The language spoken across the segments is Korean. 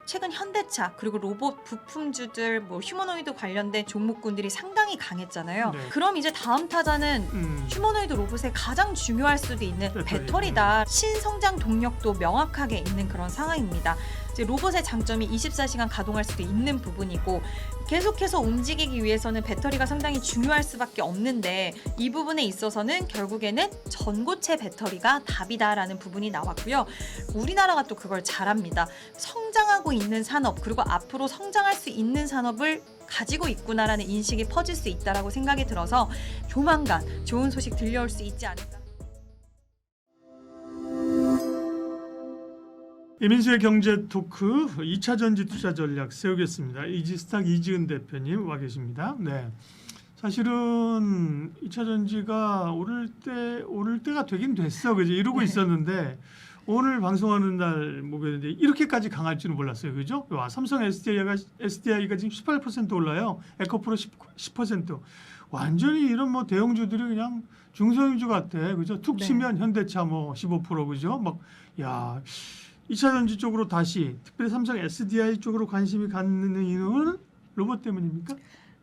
최근 현대차 그리고 로봇 부품주들 뭐 휴머노이드 관련된 종목군들이 상당히 강했잖아요. 네. 그럼 이제 다음 타자는 휴머노이드 로봇의 가장 중요할 수도 있는 배터리다. 신성장 동력도 명확하게 있는 그런 상황입니다. 이제 로봇의 장점이 24시간 가동할 수도 있는 부분이고 계속해서 움직이기 위해서는 배터리가 상당히 중요할 수밖에 없는데 이 부분에 있어서는 결국에는 전고체 배터리가 답이다라는 부분이 나왔고요. 우리나라가 또 그걸 잘합니다. 성장하고 있는 산업 그리고 앞으로 성장할 수 있는 산업을 가지고 있구나라는 인식이 퍼질 수 있다라고 생각이 들어서 조만간 좋은 소식 들려올 수 있지 않을까. 이민수의 경제 토크 2차 전지 투자 전략 세우겠습니다. 이지스탁 이지은 대표님 와 계십니다. 네. 사실은 2차 전지가 오를 때가 되긴 됐어. 그죠? 이러고 있었는데 오늘 방송하는 날 목요일인데 이렇게까지 강할 줄은 몰랐어요. 그죠? 와, 삼성 SDI가 지금 18% 올라요. 에코프로 10%. 완전히 이런 뭐 대형주들이 그냥 중소형주 같아. 그죠? 툭 치면 현대차 뭐 15% 그죠? 막 야, 2차 전지 쪽으로 다시 특별히 삼성 SDI 쪽으로 관심이 갖는 이유는 로봇 때문입니까?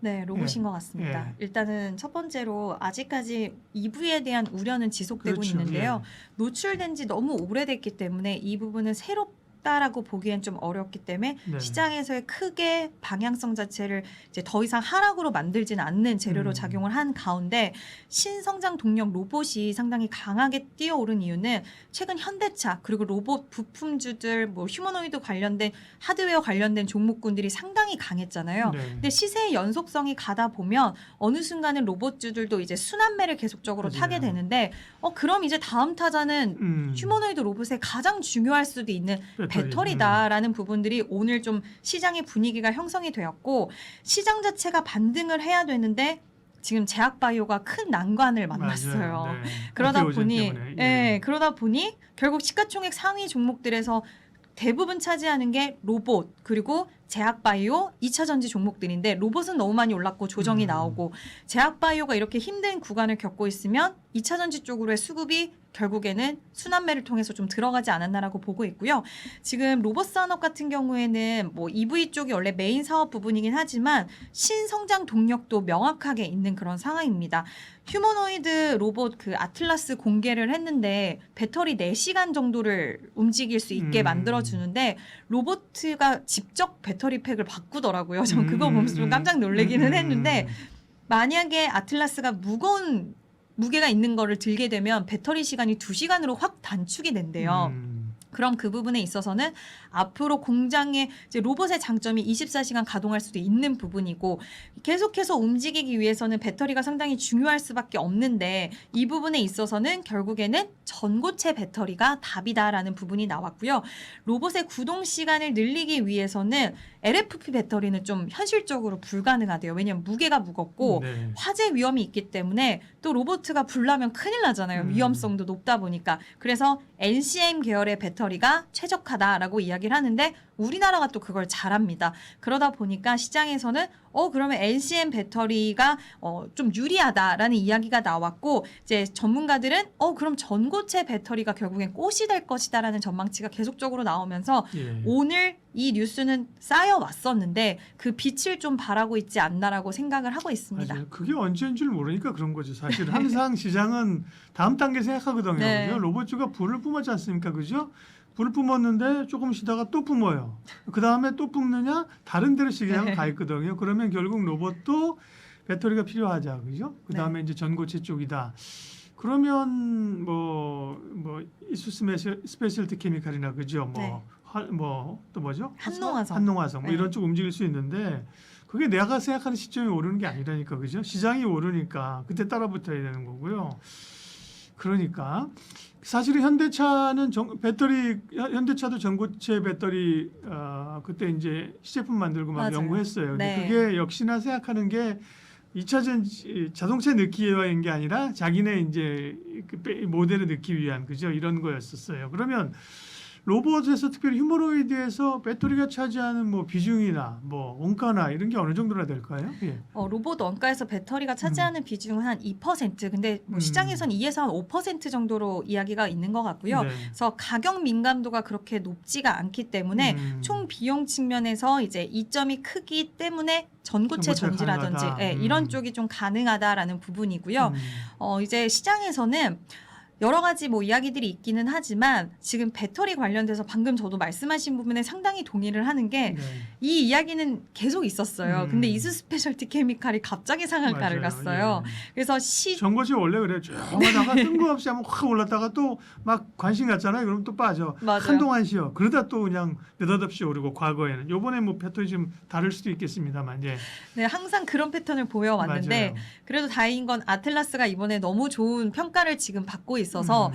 네, 로봇인 것 같습니다. 일단은 첫 번째로 아직까지 EV에 대한 우려는 지속되고 있는데요. 노출된 지 너무 오래됐기 때문에 이 부분은 새롭다라고 보기엔 좀 어렵기 때문에 시장에서의 크게 방향성 자체를 이제 더 이상 하락으로 만들지는 않는 재료로 작용을 한 가운데 신성장 동력 로봇이 상당히 강하게 뛰어오른 이유는 최근 현대차 그리고 로봇 부품주들 뭐 휴머노이드 관련된 하드웨어 관련된 종목군들이 상당히 강했잖아요. 근데 시세의 연속성이 가다 보면 어느 순간은 로봇주들도 이제 순환매를 계속적으로 타게 되는데 그럼 이제 다음 타자는 휴머노이드 로봇의 가장 중요할 수도 있는 배터리다라는 부분들이 오늘 좀 시장의 분위기가 형성이 되었고 시장 자체가 반등을 해야 되는데 지금 제약바이오가 큰 난관을 만났어요. 네. 그러다 보니 결국 시가총액 상위 종목들에서 대부분 차지하는 게 로봇 그리고 제약바이오 2차 전지 종목들인데 로봇은 너무 많이 올랐고 조정이 나오고 제약바이오가 이렇게 힘든 구간을 겪고 있으면 2차 전지 쪽으로의 수급이 결국에는 순환매를 통해서 좀 들어가지 않았나라고 보고 있고요. 지금 로봇 산업 같은 경우에는 뭐 EV 쪽이 원래 메인 사업 부분이긴 하지만 신성장 동력도 명확하게 있는 그런 상황입니다. 휴머노이드 로봇 그 아틀라스 공개를 했는데 배터리 4시간 정도를 움직일 수 있게 만들어주는데 로봇가 직접 배터리 팩을 바꾸더라고요. 전 그거 보면서 좀 깜짝 놀라기는 했는데 만약에 아틀라스가 무게가 있는 거를 들게 되면 배터리 시간이 2시간으로 확 단축이 된대요. 그럼 그 부분에 있어서는 앞으로 공장의 이제 로봇의 장점이 24시간 가동할 수도 있는 부분이고 계속해서 움직이기 위해서는 배터리가 상당히 중요할 수밖에 없는데 이 부분에 있어서는 결국에는 전고체 배터리가 답이다라는 부분이 나왔고요. 로봇의 구동 시간을 늘리기 위해서는 LFP 배터리는 좀 현실적으로 불가능하대요. 왜냐하면 무게가 무겁고 화재 위험이 있기 때문에 또 로봇가 불나면 큰일 나잖아요. 위험성도 높다 보니까. 그래서 NCM 계열의 배터리가 최적화다라고 이야기를 하는데 우리나라가 또 그걸 잘합니다. 그러다 보니까 시장에서는 그러면 NCM 배터리가 좀 유리하다라는 이야기가 나왔고 이제 전문가들은 그럼 전고체 배터리가 결국엔 꽃이 될 것이다라는 전망치가 계속적으로 나오면서 오늘 이 뉴스는 쌓여 왔었는데 그 빛을 좀 발하고 있지 않나라고 생각을 하고 있습니다. 맞아요. 그게 언제인 줄 모르니까 그런 거죠. 사실 항상 시장은 다음 단계 생각하거든요. 그죠? 로봇주가 불을 뿜었지 않습니까? 그죠? 불을 뿜었는데 조금 쉬다가 또 뿜어요. 그 다음에 또 뿜느냐? 다른 데로 시장을 가 있거든요. 그러면 결국 로봇도 배터리가 필요하죠. 그죠? 그 다음에 이제 전고체 쪽이다. 그러면 이수스 스페셜티 케미칼이나 그죠? 또 뭐죠? 한농화성 이런 쪽 움직일 수 있는데 그게 내가 생각하는 시점이 오르는 게 아니라니까. 그죠? 시장이 오르니까 그때 따라 붙어야 되는 거고요. 그러니까 사실은 현대차는 현대차도 전고체 배터리 그때 이제 시제품 만들고 막 연구했어요. 근데 그게 역시나 생각하는 게 2차 전지 자동차 넣기 위한 게 아니라 자기네 이제 그 모델을 넣기 위한 그죠? 이런 거였었어요. 그러면 로봇에서 특별히 휴머노이드에서 배터리가 차지하는 뭐 비중이나 뭐 원가나 이런 게 어느 정도나 될까요? 예. 로봇 원가에서 배터리가 차지하는 비중은 한 2%. 근데 뭐 시장에선 2에서 한 5% 정도로 이야기가 있는 것 같고요. 네. 그래서 가격 민감도가 그렇게 높지가 않기 때문에 총 비용 측면에서 이제 이점이 크기 때문에 전고체 전지라든지 가능하다. 이런 쪽이 좀 가능하다라는 부분이고요. 이제 시장에서는 여러 가지 뭐 이야기들이 있기는 하지만 지금 배터리 관련돼서 방금 저도 말씀하신 부분에 상당히 동의를 하는 게 이 네. 이야기는 계속 있었어요. 근데 이수 스페셜티 케미칼이 갑자기 상한가를 맞아요. 갔어요. 예. 그래서 전고체 원래 그래 쭉 하다가 뜬금없이 한번 확 올랐다가 또 막 관심 갖잖아요. 그럼 또 빠져. 맞아요. 한동안 쉬어. 그러다 또 그냥 느닷없이 오르고 과거에는 요번에 뭐 패턴이 좀 다를 수도 있겠습니다만 예. 네, 항상 그런 패턴을 보여왔는데 맞아요. 그래도 다행인 건 아틀라스가 이번에 너무 좋은 평가를 지금 받고 있어서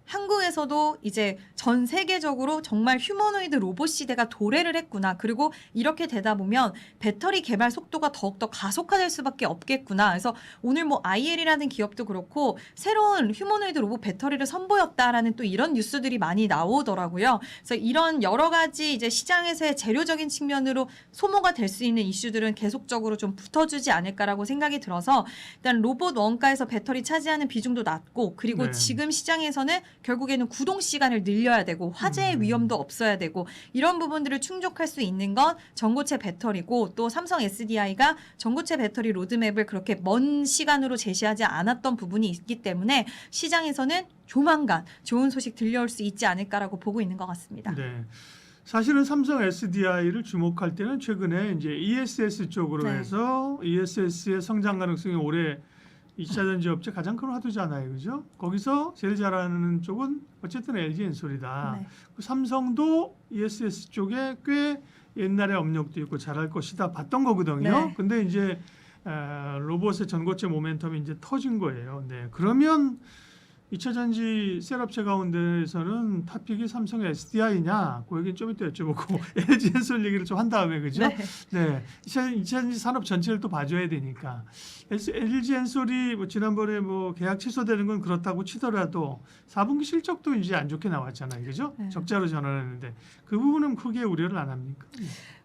한국에서도 이제 전 세계적으로 정말 휴머노이드 로봇 시대가 도래를 했구나. 그리고 이렇게 되다 보면 배터리 개발 속도가 더욱더 가속화될 수밖에 없겠구나. 그래서 오늘 뭐 IL이라는 기업도 그렇고 새로운 휴머노이드 로봇 배터리를 선보였다라는 또 이런 뉴스들이 많이 나오더라고요. 그래서 이런 여러 가지 이제 시장에서의 재료적인 측면으로 소모가 될 수 있는 이슈들은 계속적으로 좀 붙어주지 않을까라고 생각이 들어서 일단 로봇 원가에서 배터리 차지하는 비중도 낮고 그리고 네. 지금 시장에서는 결국에는 구동 시간을 늘려야 되고 화재의 위험도 없어야 되고 이런 부분들을 충족할 수 있는 건 전고체 배터리고 또 삼성 SDI가 전고체 배터리 로드맵을 그렇게 먼 시간으로 제시하지 않았던 부분이 있기 때문에 시장에서는 조만간 좋은 소식 들려올 수 있지 않을까라고 보고 있는 것 같습니다. 네. 사실은 삼성 SDI를 주목할 때는 최근에 이제 ESS 쪽으로 네. 해서 ESS의 성장 가능성이 올해 2차 전지 업체 가장 큰 화두잖아요. 그죠? 거기서 제일 잘하는 쪽은 어쨌든 LG엔솔이다. 네. 삼성도 ESS 쪽에 꽤 옛날에 업력도 있고 잘할 것이다 봤던 거거든요. 네. 근데 이제 로봇의 전고체 모멘텀이 이제 터진 거예요. 네. 그러면 2차 전지 셀업체 가운데에서는 탑픽이 삼성 SDI냐? 그 얘기는 좀 이따 여쭤보고 LG엔솔 얘기를 좀 한 다음에 그죠? 네. 네. 2차 전지 산업 전체를 또 봐줘야 되니까. LG엔솔이 뭐 지난번에 뭐 계약 취소되는 건 그렇다고 치더라도 4분기 실적도 이제 안 좋게 나왔잖아요. 그죠? 네. 적자로 전환했는데 그 부분은 크게 우려를 안 합니까?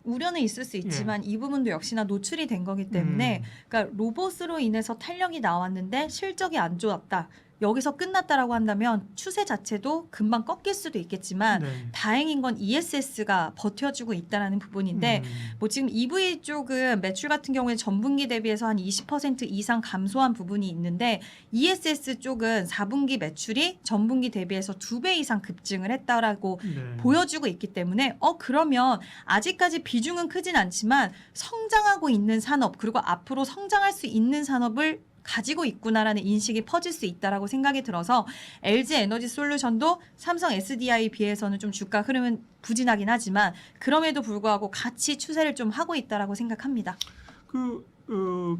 우려는 있을 수 있지만 이 부분도 역시나 노출이 된 거기 때문에 그러니까 로봇으로 인해서 탄력이 나왔는데 실적이 안 좋았다. 여기서 끝났다라고 한다면 추세 자체도 금방 꺾일 수도 있겠지만 네. 다행인 건 ESS가 버텨주고 있다라는 부분인데 뭐 지금 EV 쪽은 매출 같은 경우에 전분기 대비해서 한 20% 이상 감소한 부분이 있는데 ESS 쪽은 4분기 매출이 전분기 대비해서 2배 이상 급증을 했다라고 네. 보여주고 있기 때문에 그러면 아직까지 비중은 크진 않지만 성장하고 있는 산업 그리고 앞으로 성장할 수 있는 산업을 가지고 있구나라는 인식이 퍼질 수 있다라고 생각이 들어서 LG 에너지 솔루션도 삼성 SDI에 비해서는 좀 주가 흐름은 부진하긴 하지만 그럼에도 불구하고 같이 추세를 좀 하고 있다라고 생각합니다.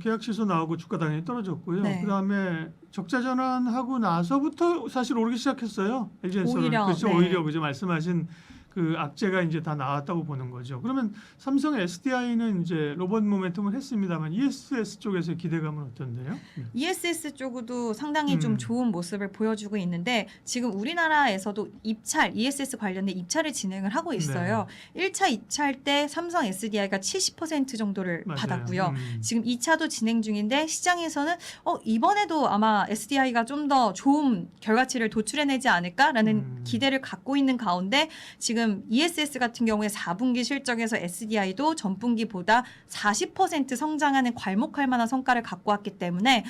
계약 취소 나오고 주가 당연히 떨어졌고요. 네. 그다음에 적자 전환하고 나서부터 사실 오르기 시작했어요. LG엔솔은 오히려, 그렇죠. 네. 오히려 그죠 말씀하신 그 악재가 이제 다 나왔다고 보는 거죠. 그러면 삼성 SDI는 이제 로봇 모멘텀을 했습니다만 ESS 쪽에서 기대감은 어떤데요? 네. ESS 쪽도 상당히 좀 좋은 모습을 보여주고 있는데 지금 우리나라에서도 입찰, ESS 관련된 입찰을 진행을 하고 있어요. 1차 입찰 때 삼성 SDI가 70% 정도를 맞아요. 받았고요. 지금 2차도 진행 중인데 시장에서는 이번에도 아마 SDI가 좀 더 좋은 결과치를 도출해내지 않을까라는 기대를 갖고 있는 가운데 지금 ESS 같은 경우에 4분기 실적에서 SDI도 전분기보다 40% 성장하는 괄목할 만한 성과를 갖고 왔기 때문에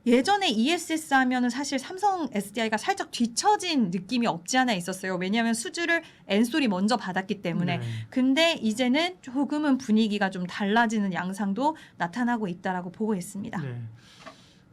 예전에 ESS 하면은 사실 삼성 SDI가 살짝 뒤처진 느낌이 없지 않아 있었어요. 왜냐하면 수주를 엔솔이 먼저 받았기 때문에. 네. 근데 이제는 조금은 분위기가 좀 달라지는 양상도 나타나고 있다라고 보고 있습니다. 네.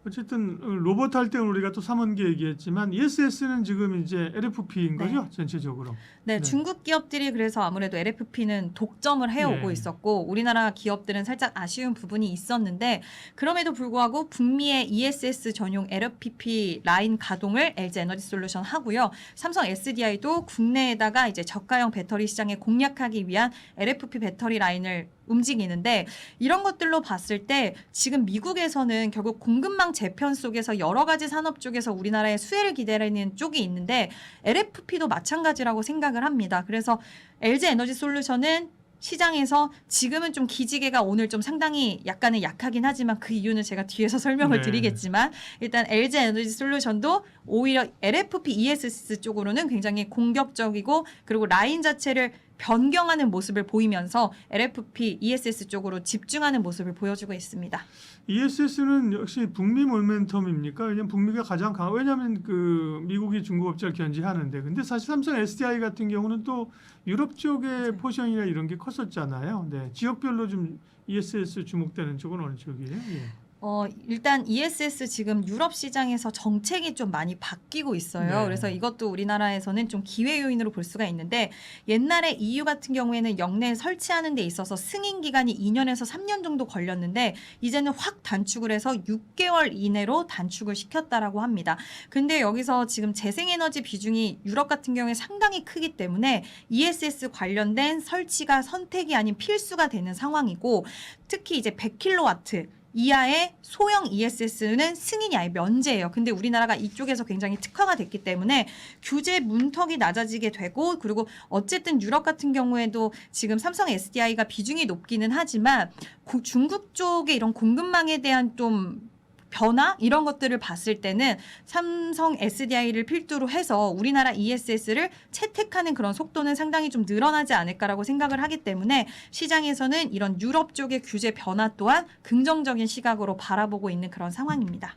어쨌든 로봇 할 때는 우리가 또 3원기 얘기했지만 ESS는 지금 이제 LFP인 네. 거죠 전체적으로. 네, 네. 중국 기업들이 그래서 아무래도 LFP는 독점을 해오고 네. 있었고 우리나라 기업들은 살짝 아쉬운 부분이 있었는데 그럼에도 불구하고 북미의 ESS 전용 LFP 라인 가동을 LG 에너지 솔루션 하고요. 삼성 SDI도 국내에다가 이제 저가형 배터리 시장에 공략하기 위한 LFP 배터리 라인을 움직이는데 이런 것들로 봤을 때 지금 미국에서는 결국 공급망 재편 속에서 여러 가지 산업 쪽에서 우리나라의 수혜를 기다리는 쪽이 있는데 LFP도 마찬가지라고 생각을 합니다. 그래서 LG 에너지 솔루션은 시장에서 지금은 좀 기지개가 오늘 좀 상당히 약간은 약하긴 하지만 그 이유는 제가 뒤에서 설명을 네. 드리겠지만 일단 LG 에너지 솔루션도 오히려 LFP ESS 쪽으로는 굉장히 공격적이고 그리고 라인 자체를 변경하는 모습을 보이면서 LFP ESS 쪽으로 집중하는 모습을 보여주고 있습니다. ESS는 역시 북미 모멘텀입니까? 왜냐하면 북미가 가장 강하. 왜냐하면 그 미국이 중국업체를 견제하는데, 근데 사실 삼성 SDI 같은 경우는 또 유럽 쪽의 포션이나 이런 게 컸었잖아요. 네, 지역별로 좀 ESS 주목되는 쪽은 어느 쪽이에요? 예. 일단 ESS 지금 유럽 시장에서 정책이 좀 많이 바뀌고 있어요. 네. 그래서 이것도 우리나라에서는 좀 기회 요인으로 볼 수가 있는데 옛날에 EU 같은 경우에는 역내에 설치하는 데 있어서 승인 기간이 2년에서 3년 정도 걸렸는데 이제는 확 단축을 해서 6개월 이내로 단축을 시켰다라고 합니다. 근데 여기서 지금 재생에너지 비중이 유럽 같은 경우에 상당히 크기 때문에 ESS 관련된 설치가 선택이 아닌 필수가 되는 상황이고 특히 이제 100kW 이하의 소형 ESS는 승인이 아예 면제예요. 근데 우리나라가 이쪽에서 굉장히 특화가 됐기 때문에 규제 문턱이 낮아지게 되고 그리고 어쨌든 유럽 같은 경우에도 지금 삼성 SDI가 비중이 높기는 하지만 중국 쪽의 이런 공급망에 대한 좀 변화 이런 것들을 봤을 때는 삼성 SDI를 필두로 해서 우리나라 ESS를 채택하는 그런 속도는 상당히 좀 늘어나지 않을까라고 생각을 하기 때문에 시장에서는 이런 유럽 쪽의 규제 변화 또한 긍정적인 시각으로 바라보고 있는 그런 상황입니다.